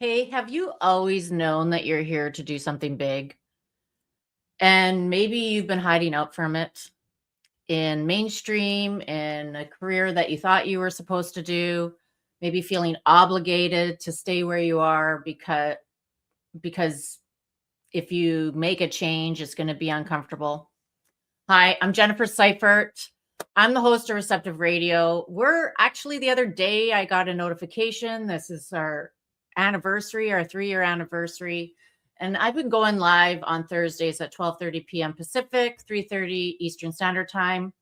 Hey, have you always known that you're here to do something big? And maybe you've been hiding out from it in mainstream, in a career that you thought you were supposed to do, maybe feeling obligated to stay where you are because if you make a change, it's going to be uncomfortable. Hi, I'm Jennifer Seifert. I'm the host of Receptive Radio. We're actually the other day I got a notification. This is our anniversary, our 3-year anniversary. And I've been going live on Thursdays at 12:30 p.m. Pacific, 3:30 Eastern Standard Time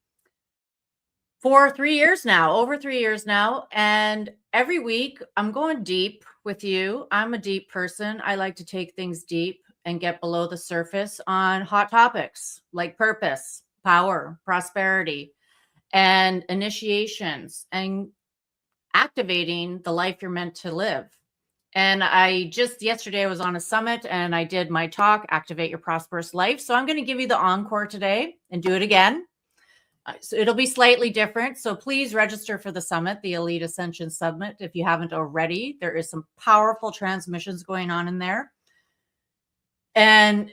for 3 years now, over 3 years now. And every week I'm going deep with you. I'm a deep person. I like to take things deep and get below the surface on hot topics like purpose, power, prosperity, and initiations and activating the life you're meant to live. And yesterday I was on a summit and I did my talk, Activate Your Prosperous Life. So I'm going to give you the encore today and do it again. So it'll be slightly different. So please register for the summit, the Elite Ascension Summit, if you haven't already. There is some powerful transmissions going on in there. And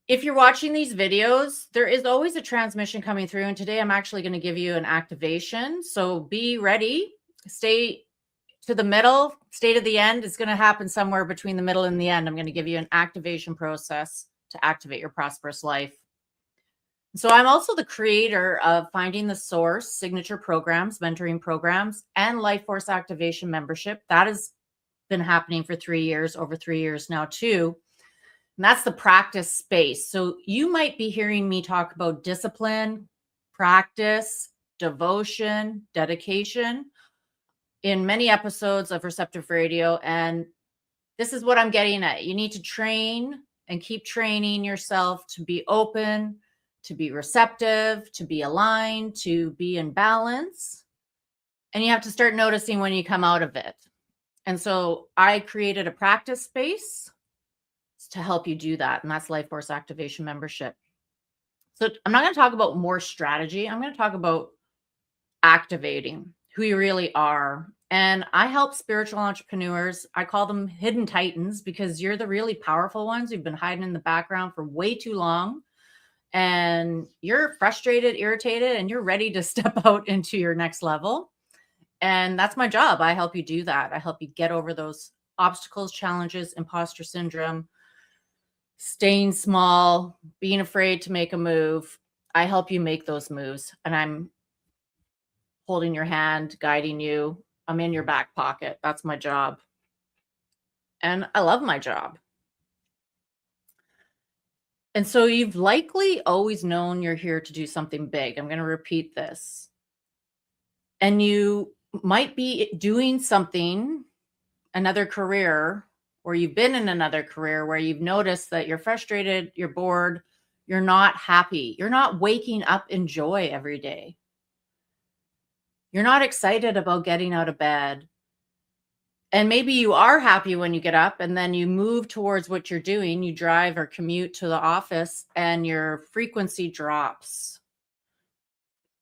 if you're watching these videos, there is always a transmission coming through. And today I'm actually going to give you an activation. So be ready. Stay to the middle. Stay to the end. It's going to happen somewhere between the middle and the end. I'm going to give you an activation process to activate your prosperous life. So I'm also the creator of Finding the Source, signature programs, mentoring programs, and Life Force Activation membership. That has been happening for 3 years, over 3 years now too. And that's the practice space. So you might be hearing me talk about discipline, practice, devotion, dedication in many episodes of Receptive Radio. And this is what I'm getting at. You need to train and keep training yourself to be open, to be receptive, to be aligned, to be in balance. And you have to start noticing when you come out of it. And so I created a practice space to help you do that. And that's Life Force Activation membership. So I'm not going to talk about more strategy. I'm going to talk about activating who you really are. And I help spiritual entrepreneurs. I call them hidden titans because you're the really powerful ones who've been hiding in the background for way too long. And you're frustrated, irritated, and you're ready to step out into your next level. And that's my job. I help you do that. I help you get over those obstacles, challenges, imposter syndrome, staying small, being afraid to make a move. I help you make those moves. And I'm holding your hand, guiding you. I'm in your back pocket. That's my job. And I love my job. And so you've likely always known you're here to do something big. I'm going to repeat this. And you might be doing something, another career, or you've been in another career where you've noticed that you're frustrated, you're bored, you're not happy. You're not waking up in joy every day. You're not excited about getting out of bed. And maybe you are happy when you get up and then you move towards what you're doing. You drive or commute to the office and your frequency drops.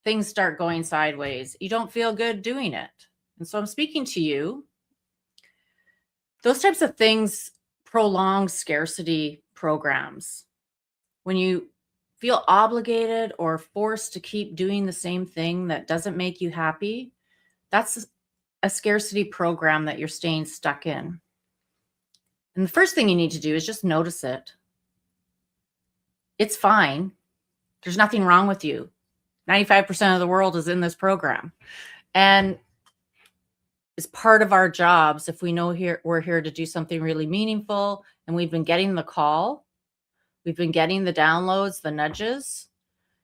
Things start going sideways. You don't feel good doing it. And so I'm speaking to you. Those types of things prolong scarcity programs. When you feel obligated or forced to keep doing the same thing that doesn't make you happy, that's a scarcity program that you're staying stuck in. And the first thing you need to do is just notice it. It's fine. There's nothing wrong with you. 95% of the world is in this program. And it's part of our jobs. If we know we're here to do something really meaningful and we've been getting the call, we've been getting the downloads, the nudges,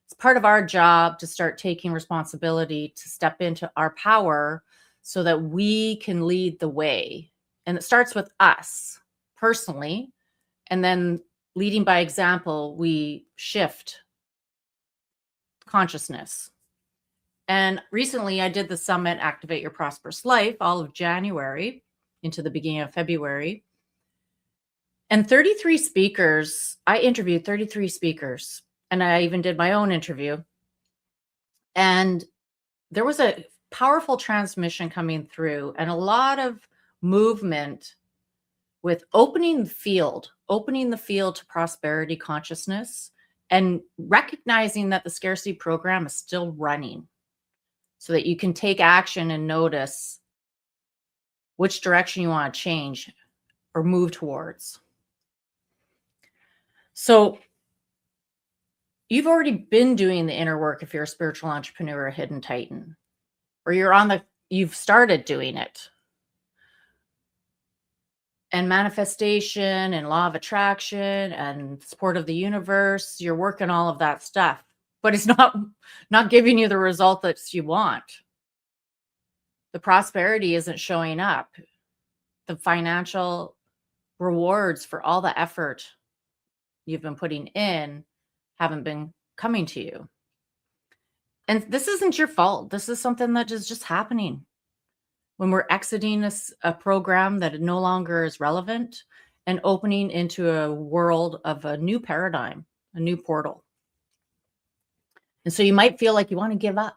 it's part of our job to start taking responsibility to step into our power so that we can lead the way. And it starts with us personally. And then leading by example, we shift consciousness. And recently I did the summit, Activate Your Prosperous Life, all of January into the beginning of February. And 33 speakers, I interviewed 33 speakers. And I even did my own interview. And there was a powerful transmission coming through and a lot of movement with opening the field to prosperity consciousness and recognizing that the scarcity program is still running so that you can take action and notice which direction you want to change or move towards. So you've already been doing the inner work if you're a spiritual entrepreneur, a hidden titan, or you've started doing it. And manifestation and law of attraction and support of the universe, you're working all of that stuff, but it's not giving you the result that you want. The prosperity isn't showing up. The financial rewards for all the effort you've been putting in haven't been coming to you. And this isn't your fault. This is something that is just happening. When we're exiting a program that no longer is relevant and opening into a world of a new paradigm, a new portal. And so you might feel like you want to give up.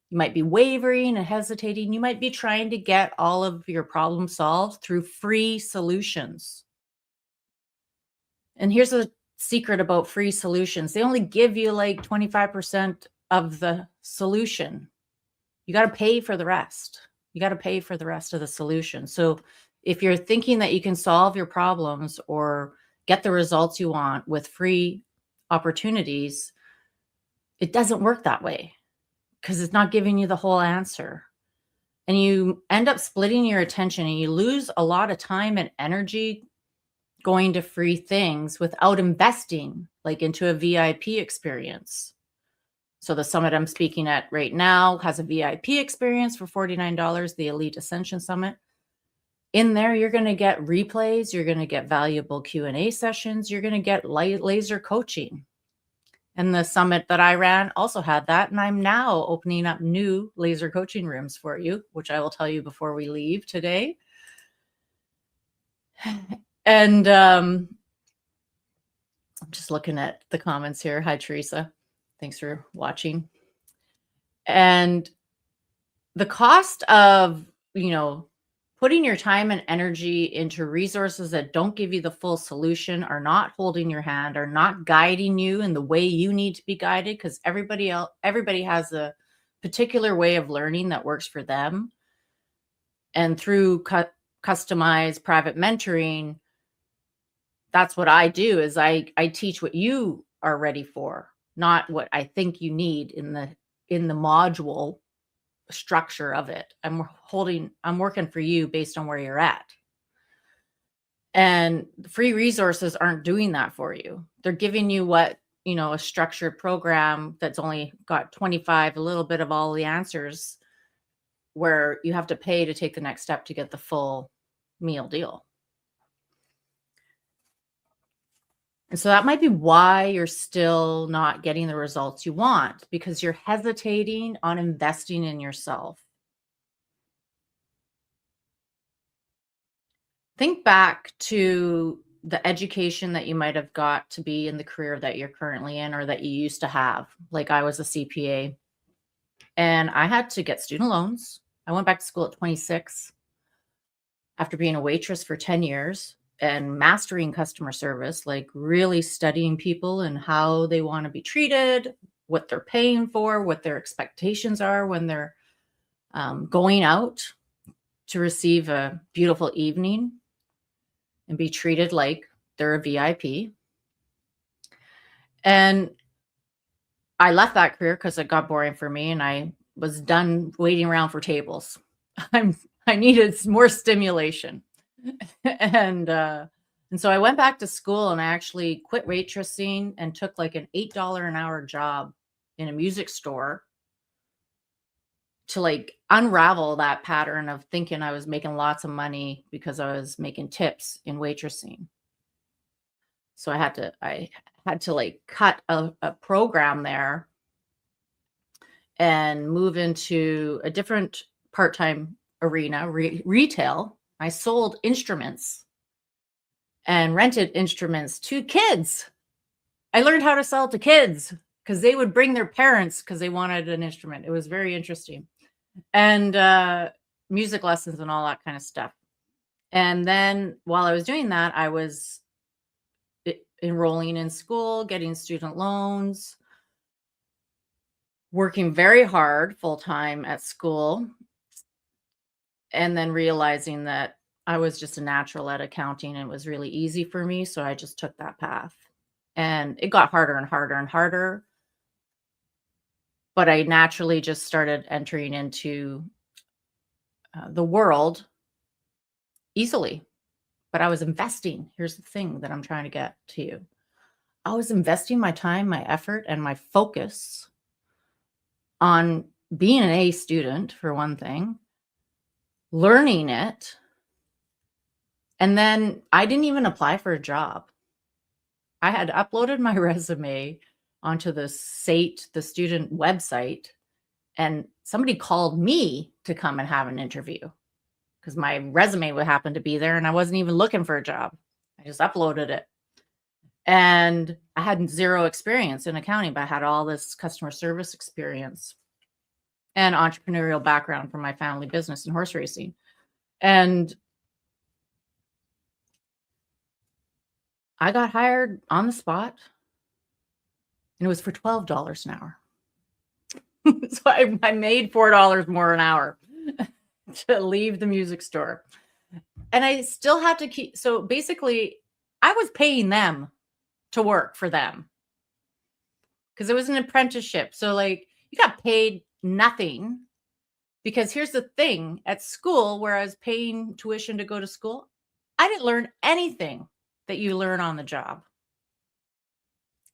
You might be wavering and hesitating. You might be trying to get all of your problems solved through free solutions. And here's a secret about free solutions. They only give you like 25% of the solution. You got to pay for the rest. You got to pay for the rest of the solution. So if you're thinking that you can solve your problems or get the results you want with free opportunities, it doesn't work that way because it's not giving you the whole answer. And you end up splitting your attention and you lose a lot of time and energy going to free things without investing like into a VIP experience. So the summit I'm speaking at right now has a VIP experience for $49, the Elite Ascension Summit. In there, you're going to get replays. You're going to get valuable Q&A sessions. You're going to get laser coaching. And the summit that I ran also had that. And I'm now opening up new laser coaching rooms for you, which I will tell you before we leave today. And I'm just looking at the comments here. Hi, Teresa. Thanks for watching. And the cost of, putting your time and energy into resources that don't give you the full solution, are not holding your hand, are not guiding you in the way you need to be guided, because everybody has a particular way of learning that works for them. And through customized private mentoring, that's what I do is I teach what you are ready for, not what I think you need in the module structure of it. I'm working for you based on where you're at. And free resources aren't doing that for you. They're giving you what, a structured program that's only got 25, a little bit of all the answers, where you have to pay to take the next step to get the full meal deal. And so that might be why you're still not getting the results you want, because you're hesitating on investing in yourself. Think back to the education that you might have got to be in the career that you're currently in or that you used to have. Like I was a CPA and I had to get student loans. I went back to school at 26 after being a waitress for 10 years. And mastering customer service, like really studying people and how they want to be treated, what they're paying for, what their expectations are when they're going out to receive a beautiful evening and be treated like they're a VIP. And I left that career because it got boring for me and I was done waiting around for tables. I needed more stimulation. And so I went back to school and I actually quit waitressing and took like an $8 an hour job in a music store to like unravel that pattern of thinking I was making lots of money because I was making tips in waitressing. So I had to like cut a program there and move into a different part-time arena, retail. I sold instruments and rented instruments to kids. I learned how to sell to kids because they would bring their parents because they wanted an instrument. It was very interesting. And music lessons and all that kind of stuff. And then while I was doing that, I was enrolling in school, getting student loans, working very hard full time at school, and then realizing that I was just a natural at accounting and it was really easy for me. So I just took that path. And it got harder and harder and harder. But I naturally just started entering into the world easily. But I was investing. Here's the thing that I'm trying to get to you. I was investing my time, my effort, and my focus on being an A student, for one thing, learning it. And then I didn't even apply for a job. I had uploaded my resume onto the SATE, the student website, and somebody called me to come and have an interview because my resume would happen to be there and I wasn't even looking for a job. I just uploaded it. And I had zero experience in accounting, but I had all this customer service experience and entrepreneurial background from my family business in horse racing. And I got hired on the spot, and it was for $12 an hour. So I made $4 more an hour to leave the music store. And I still had to keep, so basically I was paying them to work for them because it was an apprenticeship. So like you got paid nothing, because here's the thing, at school where I was paying tuition to go to school, I didn't learn anything that you learn on the job.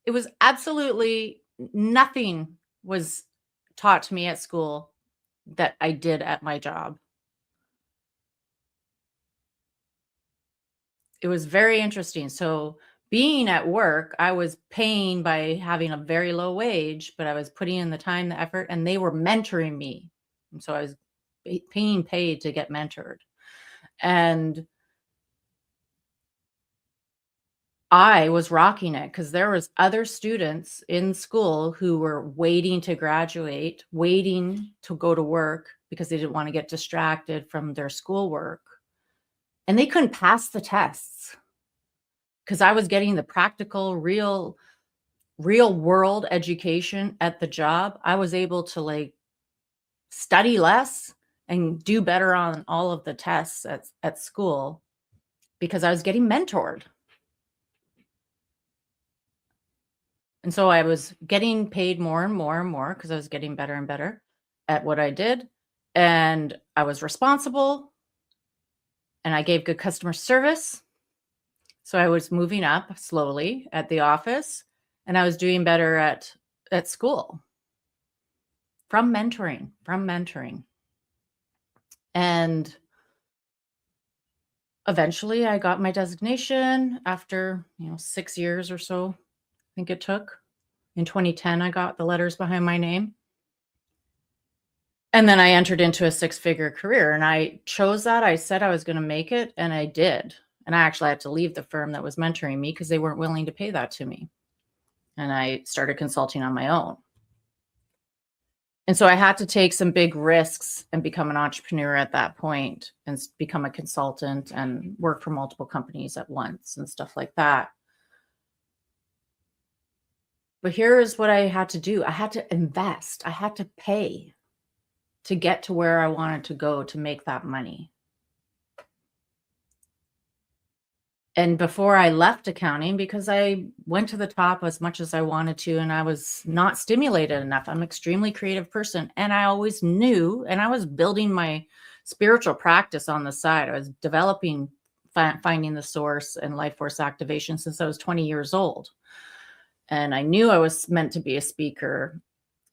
It was absolutely nothing was taught to me at school that I did at my job. It was very interesting. So being at work, I was paying by having a very low wage, but I was putting in the time, the effort, and they were mentoring me. And so I was being paid to get mentored. And I was rocking it because there was other students in school who were waiting to graduate, waiting to go to work because they didn't want to get distracted from their schoolwork. And they couldn't pass the tests because I was getting the practical, real world education at the job. I was able to like study less and do better on all of the tests at school because I was getting mentored. And so I was getting paid more and more and more because I was getting better and better at what I did. And I was responsible and I gave good customer service. So I was moving up slowly at the office and I was doing better at school from mentoring. And eventually I got my designation after, 6 years or so, I think it took. In 2010, I got the letters behind my name. And then I entered into a 6-figure career and I chose that. I said I was going to make it and I did. And I actually had to leave the firm that was mentoring me because they weren't willing to pay that to me. And I started consulting on my own. And so I had to take some big risks and become an entrepreneur at that point and become a consultant and work for multiple companies at once and stuff like that. But here's what I had to do. I had to invest. I had to pay to get to where I wanted to go to make that money. And before I left accounting, because I went to the top as much as I wanted to, and I was not stimulated enough. I'm an extremely creative person. And I always knew, and I was building my spiritual practice on the side. I was developing, finding the source and life force activation since I was 20 years old. And I knew I was meant to be a speaker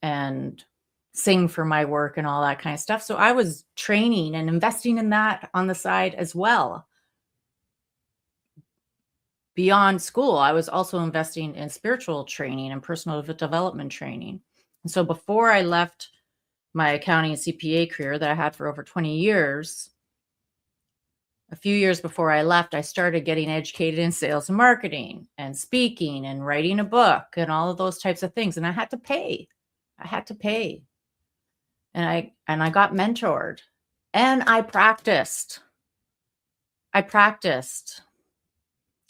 and sing for my work and all that kind of stuff. So I was training and investing in that on the side as well. Beyond school, I was also investing in spiritual training and personal development training. And so before I left my accounting and CPA career that I had for over 20 years, a few years before I left, I started getting educated in sales and marketing and speaking and writing a book and all of those types of things. And I had to pay. And I got mentored and I practiced. I practiced.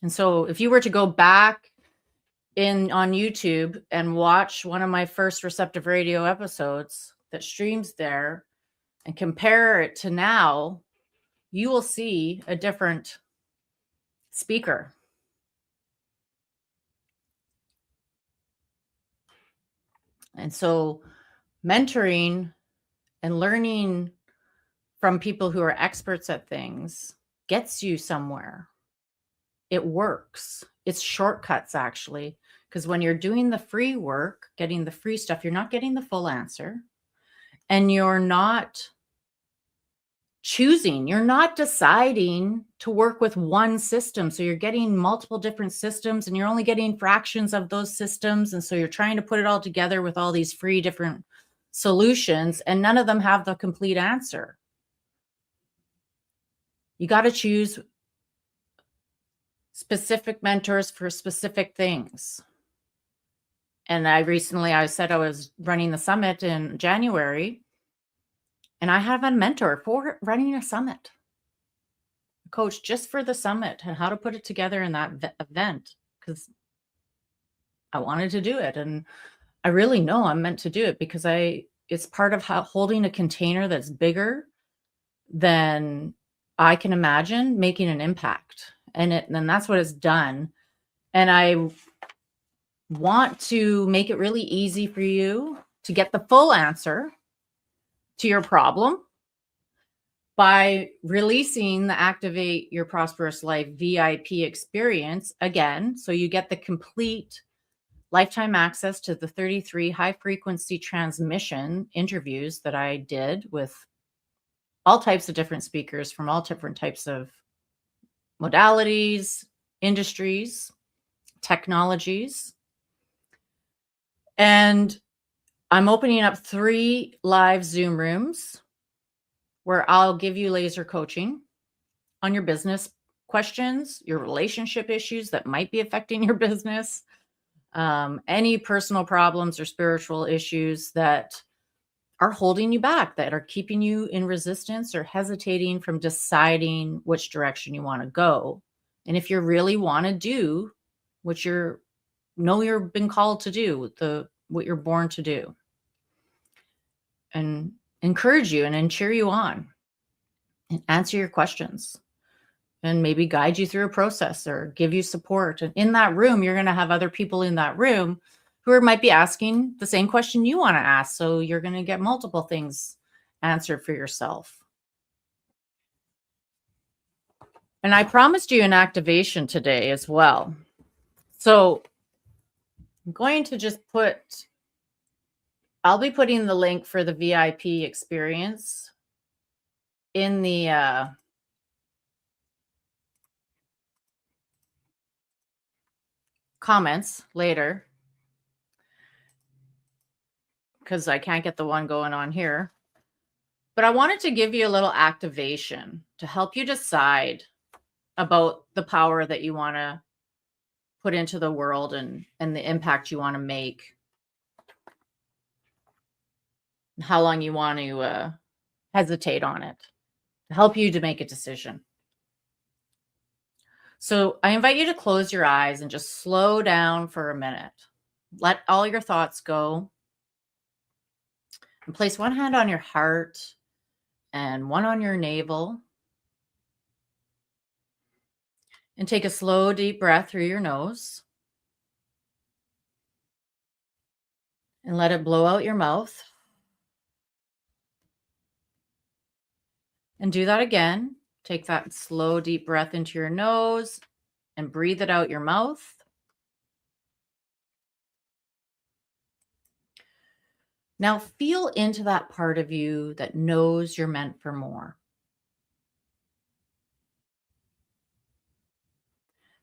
And so if you were to go back on YouTube and watch one of my first Receptive Radio episodes that streams there and compare it to now, you will see a different speaker. And so mentoring and learning from people who are experts at things gets you somewhere. It works. It's shortcuts, actually, because when you're doing the free work, getting the free stuff, you're not getting the full answer, and you're not choosing, you're not deciding to work with one system. So you're getting multiple different systems and you're only getting fractions of those systems. And so you're trying to put it all together with all these free different solutions, and none of them have the complete answer. You got to choose specific mentors for specific things. And I said I was running the summit in January, and I have a mentor for running a summit, a coach just for the summit and how to put it together in that event, because I wanted to do it. And I really know I'm meant to do it because it's part of holding a container that's bigger than I can imagine, making an impact. And that's what it's done. And I want to make it really easy for you to get the full answer to your problem by releasing the Activate Your Prosperous Life VIP experience again. So you get the complete lifetime access to the 33 high frequency transmission interviews that I did with all types of different speakers from all different types of modalities, industries, technologies. And I'm opening up 3 live Zoom rooms where I'll give you laser coaching on your business questions, your relationship issues that might be affecting your business, any personal problems or spiritual issues that are holding you back, that are keeping you in resistance or hesitating from deciding which direction you want to go. And if you really want to do what you've been called to do, what you're born to do, and encourage you and cheer you on and answer your questions and maybe guide you through a process or give you support. And in that room, you're going to have other people in that room who might be asking the same question you want to ask. So you're going to get multiple things answered for yourself. And I promised you an activation today as well. So I'm going to just I'll be putting the link for the VIP experience in the comments later, because I can't get the one going on here. But I wanted to give you a little activation to help you decide about the power that you want to put into the world and the impact you want to make, and how long you want to hesitate on it, to help you to make a decision. So I invite you to close your eyes and just slow down for a minute. Let all your thoughts go. And place one hand on your heart and one on your navel. And take a slow, deep breath through your nose. And let it blow out your mouth. And do that again. Take that slow, deep breath into your nose and breathe it out your mouth. Now feel into that part of you that knows you're meant for more.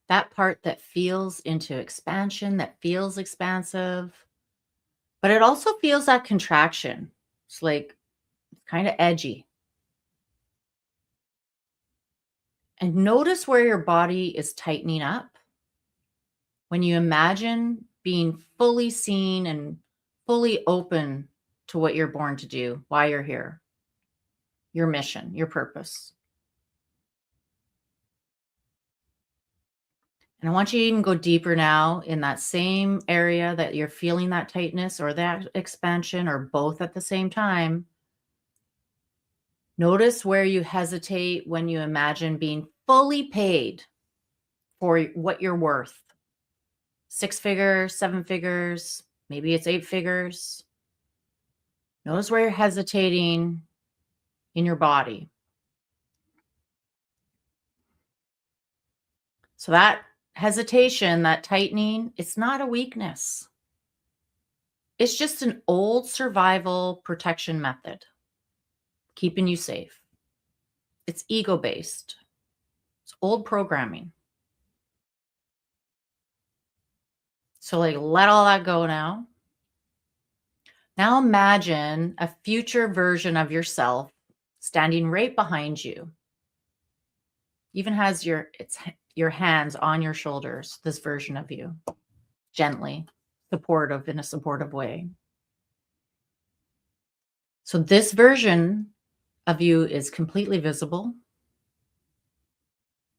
That part that feels into expansion, that feels expansive, but it also feels that contraction. It's like kind of edgy. And notice where your body is tightening up. When you imagine being fully seen and fully open to what you're born to do, why you're here, your mission, your purpose. And I want you to even go deeper now in that same area that you're feeling that tightness or that expansion or both at the same time. Notice where you hesitate when you imagine being fully paid for what you're worth. 6 figures, 7 figures, maybe it's 8 figures. Notice where you're hesitating in your body. So that hesitation, that tightening, it's not a weakness. It's just an old survival protection method, keeping you safe. It's ego-based. It's old programming. So let all that go now. Now imagine a future version of yourself standing right behind you. Even has your hands on your shoulders, this version of you, gently, supportive in a supportive way. So this version of you is completely visible,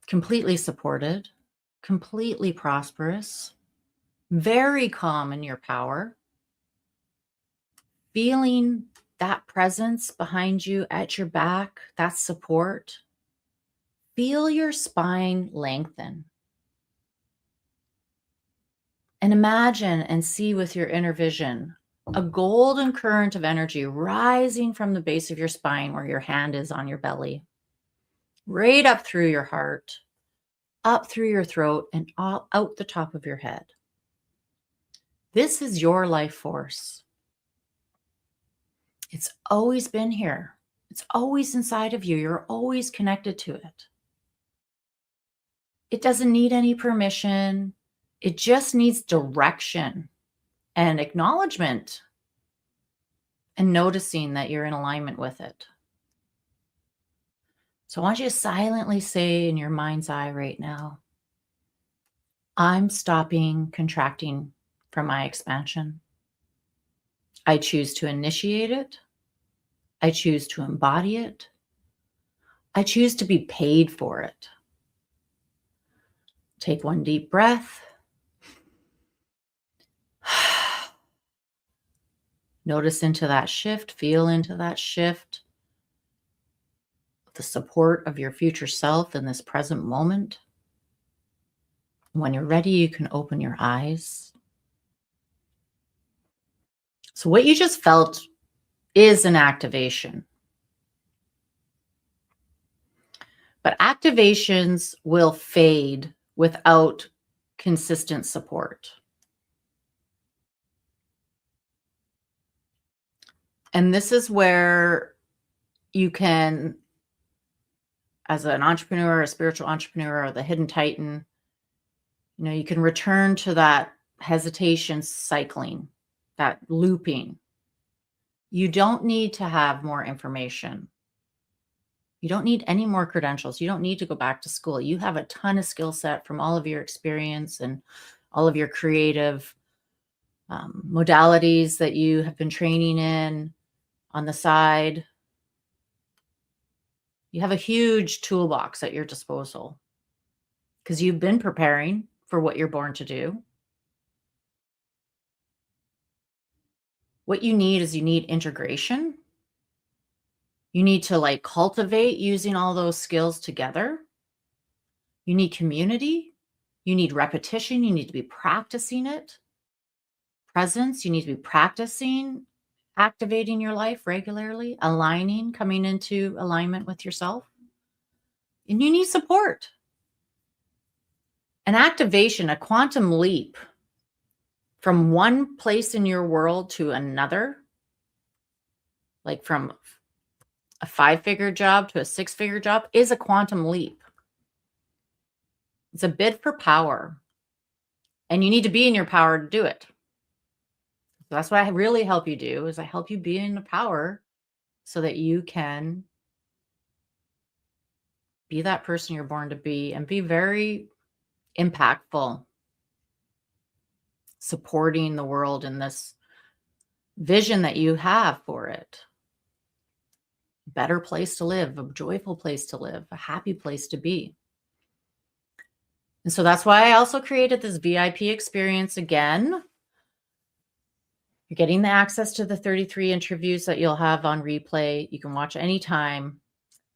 completely supported, completely prosperous, very calm in your power, feeling that presence behind you at your back, that support. Feel your spine lengthen. And imagine and see with your inner vision a golden current of energy rising from the base of your spine where your hand is on your belly, right up through your heart, up through your throat, and all out the top of your head. This is your life force. It's always been here. It's always inside of you. You're always connected to it. It doesn't need any permission. It just needs direction and acknowledgement and noticing that you're in alignment with it. So I want you to silently say in your mind's eye right now, I'm stopping contracting from my expansion. I choose to initiate it. I choose to embody it. I choose to be paid for it. Take one deep breath. Notice into that shift, feel into that shift, the support of your future self in this present moment. When you're ready, you can open your eyes. So what you just felt is an activation. But activations will fade without consistent support. And this is where you can, as an entrepreneur, a spiritual entrepreneur, or the hidden titan, you can return to that hesitation cycling, that looping. You don't need to have more information. You don't need any more credentials. You don't need to go back to school. You have a ton of skill set from all of your experience and all of your creative modalities that you have been training in on the side. You have a huge toolbox at your disposal because you've been preparing for what you're born to do. What you need is you need integration. You need to cultivate using all those skills together. You need community. You need repetition. You need to be practicing it. Presence. You need to be practicing activating your life regularly, aligning, coming into alignment with yourself. And you need support. An activation, a quantum leap from one place in your world to another, like from a 5-figure job to a 6-figure job, is a quantum leap. It's a bid for power. And you need to be in your power to do it. So that's what I really help you do, is I help you be in the power so that you can be that person you're born to be and be very impactful, supporting the world in this vision that you have for it. A better place to live, a joyful place to live, a happy place to be. And so that's why I also created this VIP experience again. You're getting the access to the 33 interviews that you'll have on replay. You can watch anytime,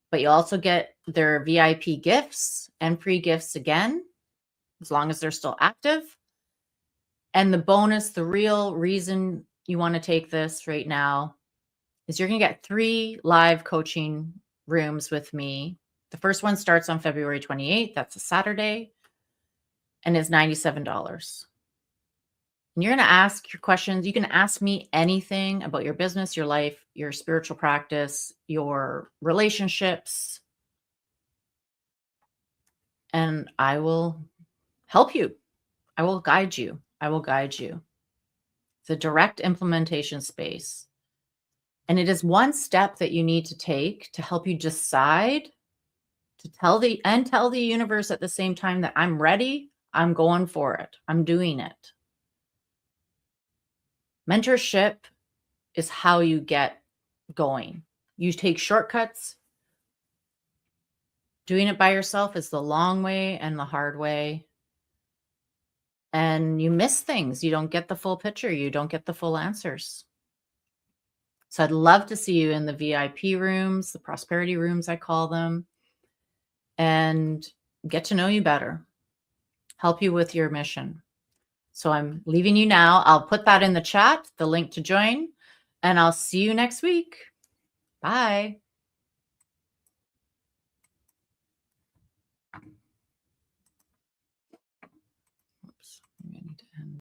but you also get their VIP gifts and free gifts again, as long as they're still active. And the bonus, the real reason you want to take this right now is you're going to get 3 live coaching rooms with me. The first one starts on February 28th. That's a Saturday, and is $97. And you're going to ask your questions. You can ask me anything about your business, your life, your spiritual practice, your relationships, and I will help you. I will guide you. I will guide you. It's a direct implementation space. And it is one step that you need to take to help you decide to tell the universe at the same time that I'm ready, I'm going for it, I'm doing it. Mentorship is how you get going. You take shortcuts. Doing it by yourself is the long way and the hard way. And you miss things. You don't get the full picture. You don't get the full answers. So I'd love to see you in the VIP rooms, the prosperity rooms, I call them, and get to know you better, help you with your mission. So I'm leaving you now. I'll put that in the chat, the link to join, and I'll see you next week. Bye.